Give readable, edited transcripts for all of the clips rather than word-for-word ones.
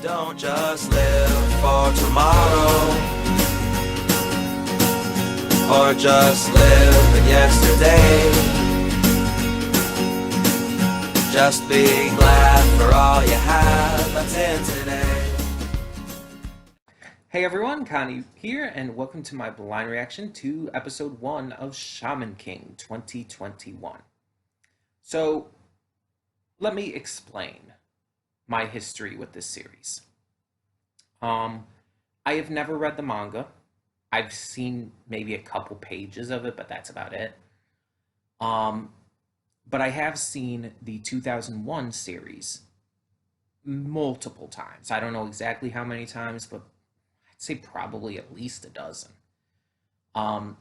Don't just live for tomorrow, or just live in yesterday. Just be glad for all you have that's in today. Hey everyone, Connie here, and welcome to my blind reaction to episode 1 of Shaman King 2021. So, let me explain my history with this series. I have never read the manga. I've seen maybe a couple pages of it, but that's about it. But I have seen the 2001 series multiple times. I don't know exactly how many times, but I'd say probably at least a dozen. Um,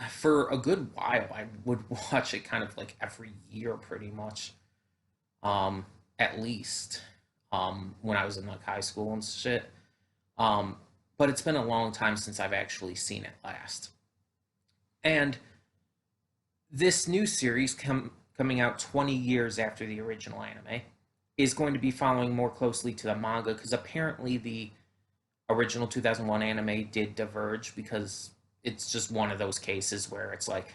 for a good while, I would watch it kind of like every year, pretty much. At least. When I was in like high school and shit. But it's been a long time since I've actually seen it last. And this new series coming out 20 years after the original anime is going to be following more closely to the manga because apparently the original 2001 anime did diverge because it's just one of those cases where it's like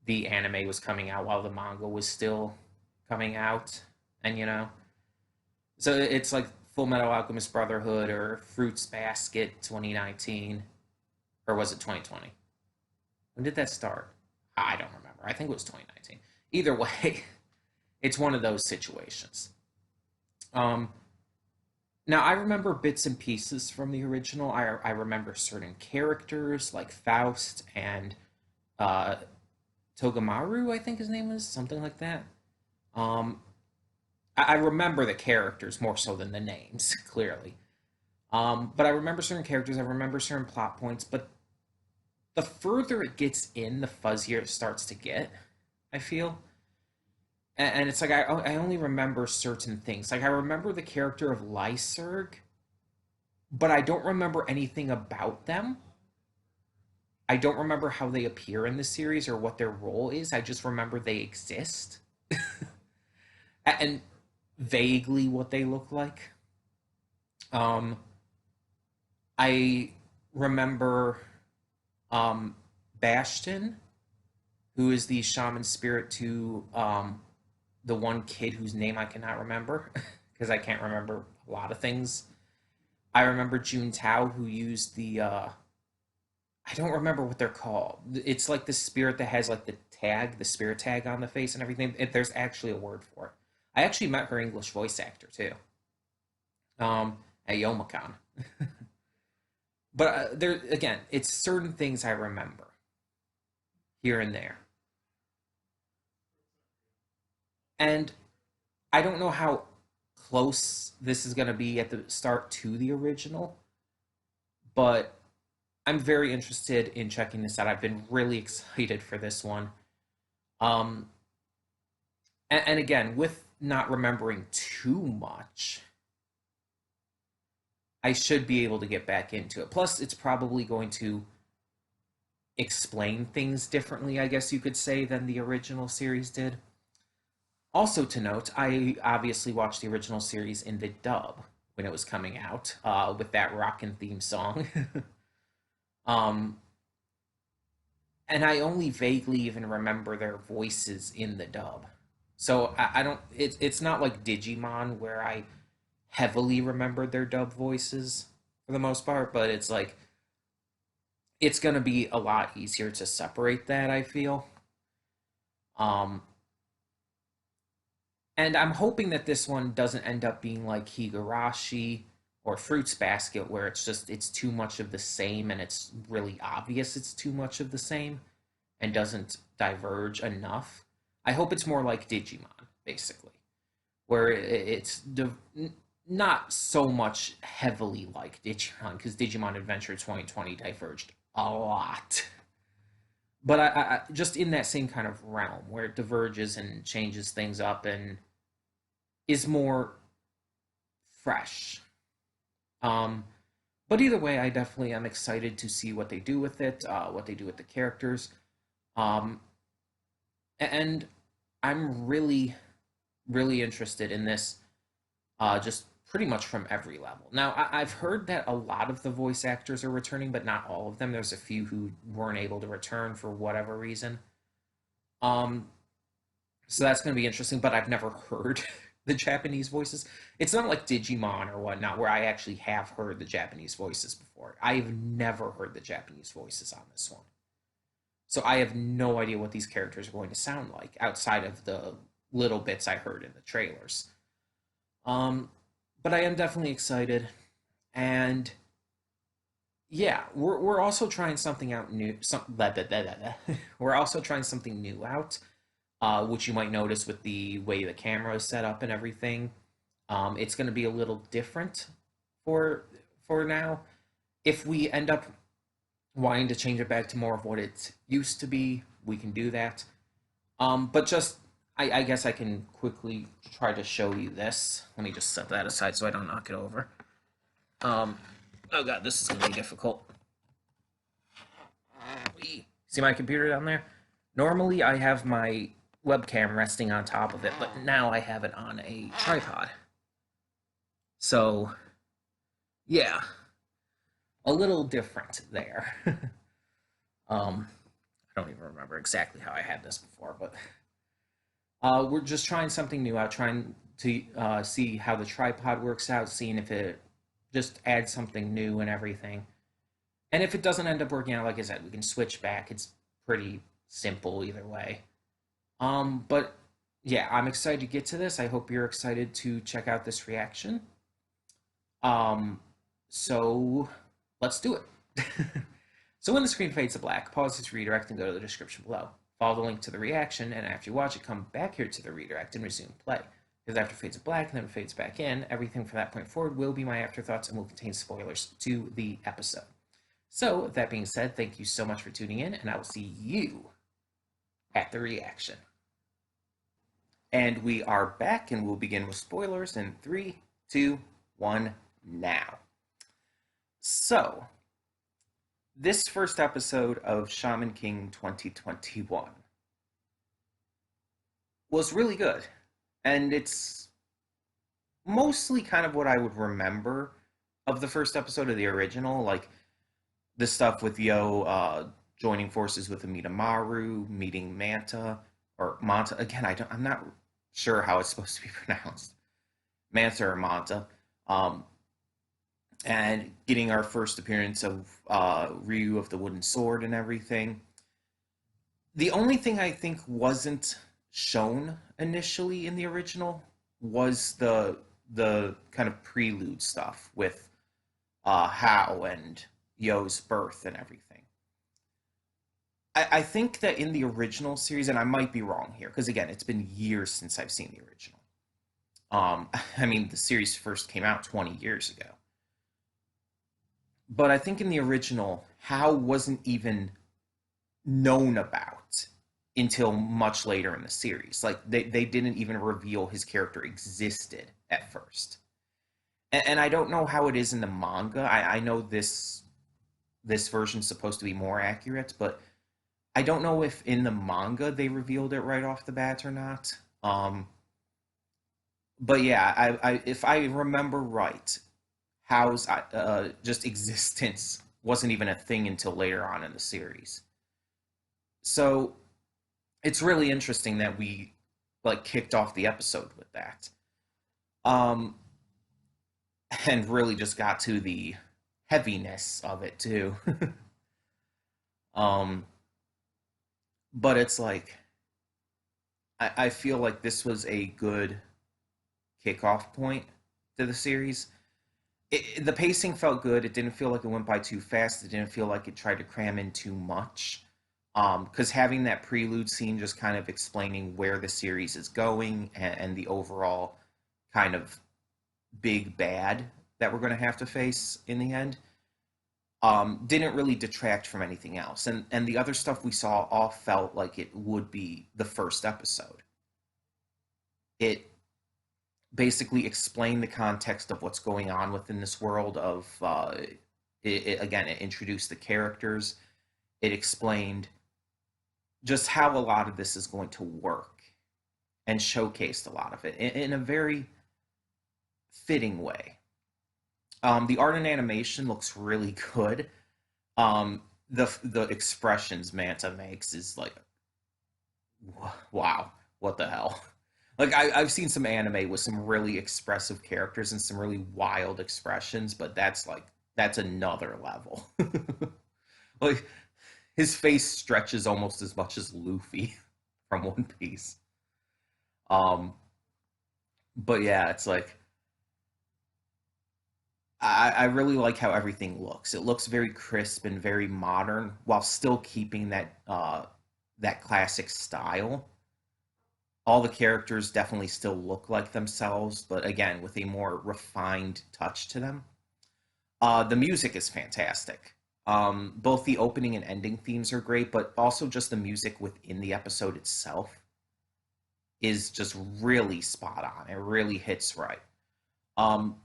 the anime was coming out while the manga was still coming out, and so it's like Full Metal Alchemist Brotherhood or Fruits Basket 2019, or was it 2020? When did that start? I don't remember. I think it was 2019. Either way, it's one of those situations. Um, Now, I remember bits and pieces from the original. I remember certain characters like Faust and uh, Togamaru, I think his name is, something like that. Um, I remember the characters more so than the names, clearly. But I remember certain characters, I remember certain plot points, but the further it gets in, the fuzzier it starts to get, I feel. And it's like I only remember certain things. Like I remember the character of Lyserg, but I don't remember anything about them. I don't remember how they appear in the series or what their role is. I just remember they exist and vaguely what they look like. Um, I remember Bastion, who is the shaman spirit to the one kid whose name I cannot remember because I can't remember a lot of things. I remember Jun Tao, who used the I don't remember what they're called. It's like the spirit that has like the tag, the spirit tag on the face and everything. There's actually a word for it. I actually met her English voice actor too, at Youmacon. But there again, it's certain things I remember here and there, and I don't know how close this is going to be at the start to the original, but I'm very interested in checking this out. I've been really excited for this one. Um, and again, with not remembering too much, I should be able to get back into it. Plus, it's probably going to explain things differently, I guess you could say, than the original series did. Also to note, I obviously watched the original series in the dub when it was coming out, with that rockin' theme song. um, and I only vaguely even remember their voices in the dub. So I don't. It's not like Digimon where I heavily remembered their dub voices for the most part, but it's like it's gonna be a lot easier to separate that. I feel. Um, And I'm hoping that this one doesn't end up being like Higurashi or Fruits Basket, where it's too much of the same and it's really obvious it's too much of the same and doesn't diverge enough. I hope it's more like Digimon, basically, where it's not so much heavily like Digimon, because Digimon Adventure 2020 diverged a lot. But I just in that same kind of realm where it diverges and changes things up and is more fresh. Um, but either way, I definitely am excited to see what they do with it, what they do with the characters, um, and I'm really, really interested in this. Just pretty much from every level. Now, I've heard that a lot of the voice actors are returning, but not all of them. There's a few who weren't able to return for whatever reason. Um, so that's going to be interesting, but I've never heard the Japanese voices. It's not like Digimon or whatnot, where I actually have heard the Japanese voices before. I've never heard the Japanese voices on this one. So I have no idea what these characters are going to sound like outside of the little bits I heard in the trailers. Um, but I am definitely excited. And yeah, we're also trying something out new. We're also trying something new out, which you might notice with the way the camera is set up and everything. It's going to be a little different for now. If we end up wanting to change it back to more of what it used to be, we can do that. But just, I guess I can quickly try to show you this. Let me just set that aside so I don't knock it over. Um, oh god, this is going to be difficult. See my computer down there? Normally I have my webcam resting on top of it, but now I have it on a tripod. So, yeah, a little different there. I don't even remember exactly how I had this before, but we're just trying something new out, trying to see how the tripod works out, seeing if it just adds something new and everything. And if it doesn't end up working out, like I said, we can switch back. It's pretty simple either way. But yeah, I'm excited to get to this. I hope you're excited to check out this reaction. Um, so let's do it. So when the screen fades to black, pause this redirect and go to the description below. Follow the link to the reaction, and after you watch it, come back here to the redirect and resume play. Because after it fades to black and then it fades back in, everything from that point forward will be my afterthoughts and will contain spoilers to the episode. So, with that being said, thank you so much for tuning in, and I will see you at the reaction. And we are back, and we'll begin with spoilers in 3, 2, 1, now. So, this first episode of Shaman King 2021 was really good. And it's mostly kind of what I would remember of the first episode of the original, like the stuff with Yo joining forces with Amidamaru, meeting Manta or Manta. Again, I'm not sure how it's supposed to be pronounced, Manta or Manta. And getting our first appearance of Ryu of the Wooden Sword and everything. The only thing I think wasn't shown initially in the original was the kind of prelude stuff with Hao and Yo's birth and everything. I think that in the original series, and I might be wrong here, because again, it's been years since I've seen the original. I mean, the series first came out 20 years ago. But I think in the original, Hao wasn't even known about until much later in the series. Like, they didn't even reveal his character existed at first. And I don't know how it is in the manga. I know this version's supposed to be more accurate, but I don't know if in the manga they revealed it right off the bat or not. But yeah, if I remember right, Hao's just existence wasn't even a thing until later on in the series. So it's really interesting that we like kicked off the episode with that. Um, and really just got to the heaviness of it too. um, but it's like I feel like this was a good kickoff point to the series. The pacing felt good. It didn't feel like it went by too fast. It didn't feel like it tried to cram in too much. Because having that prelude scene just kind of explaining where the series is going and the overall kind of big bad that we're going to have to face in the end didn't really detract from anything else. And the other stuff we saw all felt like it would be the first episode. It basically explain the context of what's going on within this world of again, it introduced the characters. It explained just how a lot of this is going to work and showcased a lot of it in a very fitting way. The art and animation looks really good. The expressions Manta makes is like, wow, what the hell? Like I've seen some anime with some really expressive characters and some really wild expressions, but that's another level. Like his face stretches almost as much as Luffy from One Piece. Um, but yeah, it's like I really like how everything looks. It looks very crisp and very modern while still keeping that classic style. All the characters definitely still look like themselves, but again, with a more refined touch to them. The music is fantastic. Both the opening and ending themes are great, but also just the music within the episode itself is just really spot on. It really hits right. Um,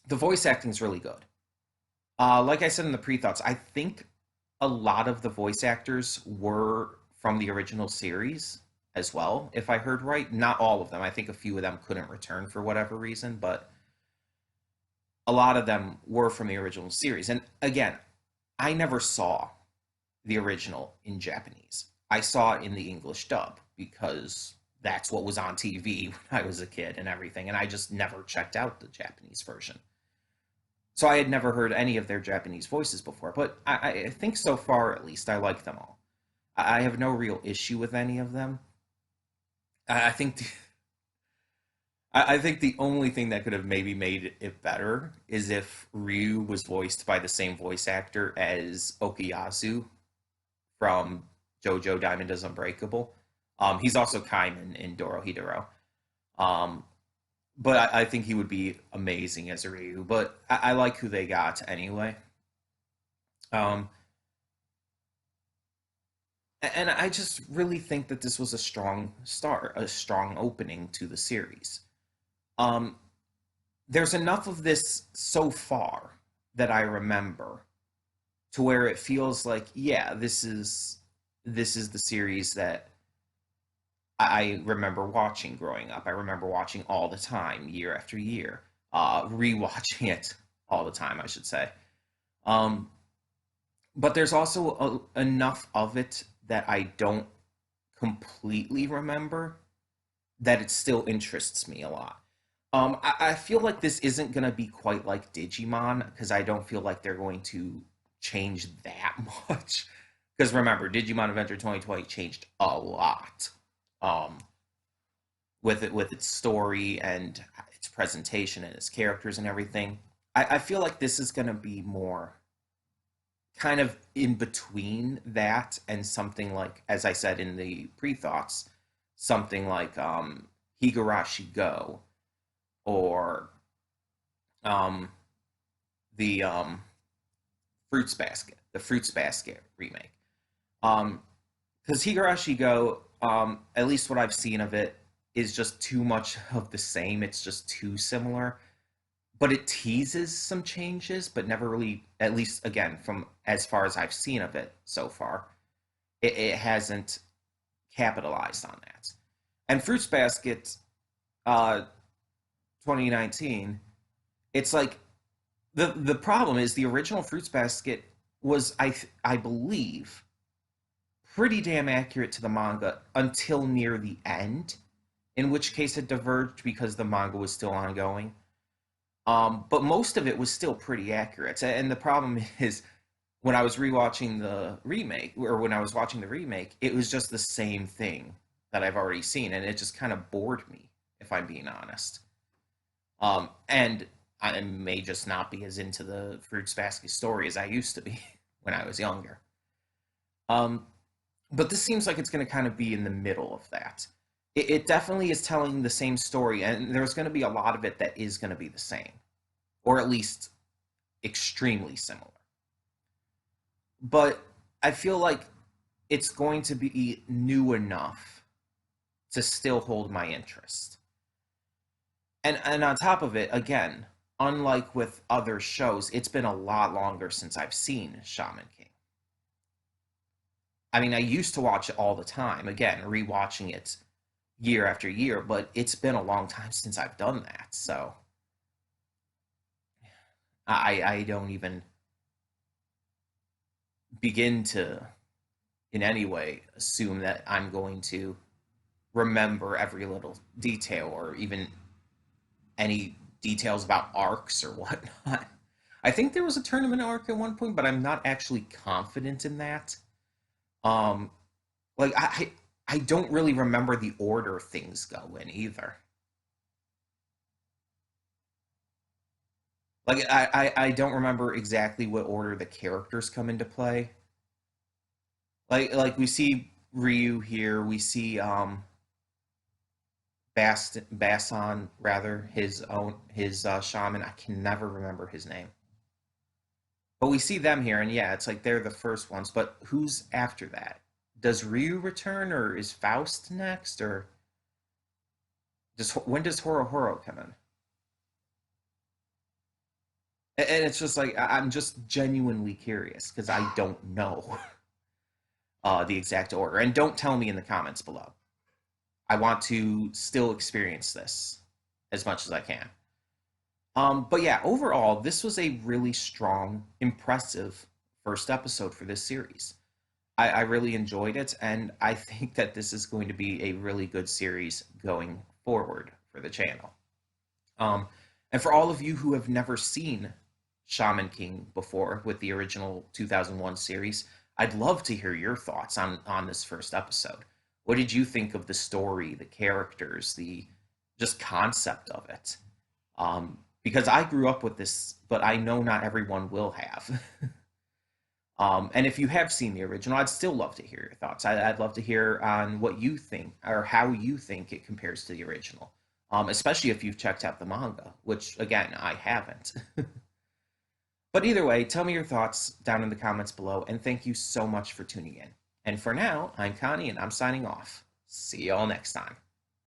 the voice acting is really good. Like I said in the pre-thoughts, I think a lot of the voice actors were from the original series as well, if I heard right. Not all of them. I think a few of them couldn't return for whatever reason, but a lot of them were from the original series. And again, I never saw the original in Japanese. I saw it in the English dub because that's what was on TV when I was a kid and everything, and I just never checked out the Japanese version. So I had never heard any of their Japanese voices before, but I think so far, at least, I like them all. I have no real issue with any of them. I think I think the only thing that could have maybe made it better is if Ryu was voiced by the same voice actor as Okuyasu from JoJo Diamond is Unbreakable. He's also Kaiman in Dorohedoro. Um, but I think he would be amazing as a Ryu. But I like who they got anyway. Um, and I just really think that this was a strong start, a strong opening to the series. Um, there's enough of this so far that I remember to where it feels like, yeah, this is the series that I remember watching growing up. I remember watching all the time, year after year, rewatching it all the time, I should say. Um, but there's also enough of it that I don't completely remember that it still interests me a lot. I feel like this isn't going to be quite like Digimon because I don't feel like they're going to change that much. Because remember, Digimon Adventure 2020 changed a lot um, with its story and its presentation and its characters and everything. I feel like this is going to be more kind of in between that and something like, as I said in the pre-thoughts, something like Higurashi Go or um, the the Fruits Basket remake. Because Higurashi Go, at least what I've seen of it, is just too much of the same. It's just too similar. But it teases some changes, but never really, at least again, from as far as I've seen of it so far, it hasn't capitalized on that. And Fruits Basket, uh, 2019, it's like the problem is the original Fruits Basket was I believe pretty damn accurate to the manga until near the end, in which case it diverged because the manga was still ongoing. But most of it was still pretty accurate. And the problem is when I was rewatching the remake, or when I was watching the remake, it was just the same thing that I've already seen, and it just kind of bored me, if I'm being honest. And I may just not be as into the Fruits Basket story as I used to be when I was younger. Um, but this seems like it's going to kind of be in the middle of that. It definitely is telling the same story, and there's going to be a lot of it that is going to be the same, or at least extremely similar. But I feel like it's going to be new enough to still hold my interest. And on top of it, again, unlike with other shows, it's been a lot longer since I've seen Shaman King. I mean, I used to watch it all the time, again, rewatching it year after year, but it's been a long time since I've done that. So I don't even begin to in any way assume that I'm going to remember every little detail or even any details about arcs or whatnot. I think there was a tournament arc at one point, but I'm not actually confident in that. Um, like I don't really remember the order things go in either. Like I don't remember exactly what order the characters come into play. Like we see Ryu here, we see Basson rather his shaman. I can never remember his name. But we see them here, and yeah, it's like they're the first ones. But who's after that? Does Ryu return, or is Faust next, or when does Horo Horo come in? And it's just like I'm just genuinely curious because I don't know the exact order, and don't tell me in the comments below. I want to still experience this as much as I can. But yeah, overall, this was a really strong, impressive first episode for this series. I really enjoyed it, and I think that this is going to be a really good series going forward for the channel. Um, and for all of you who have never seen Shaman King before with the original 2001 series, I'd love to hear your thoughts on this first episode. What did you think of the story, the characters, the just concept of it? Because I grew up with this, but I know not everyone will have. And if you have seen the original, I'd still love to hear your thoughts. I'd love to hear on what you think or how you think it compares to the original, especially if you've checked out the manga, which again, I haven't. But either way, tell me your thoughts down in the comments below, and thank you so much for tuning in. And for now, I'm Connie, and I'm signing off. See y'all next time.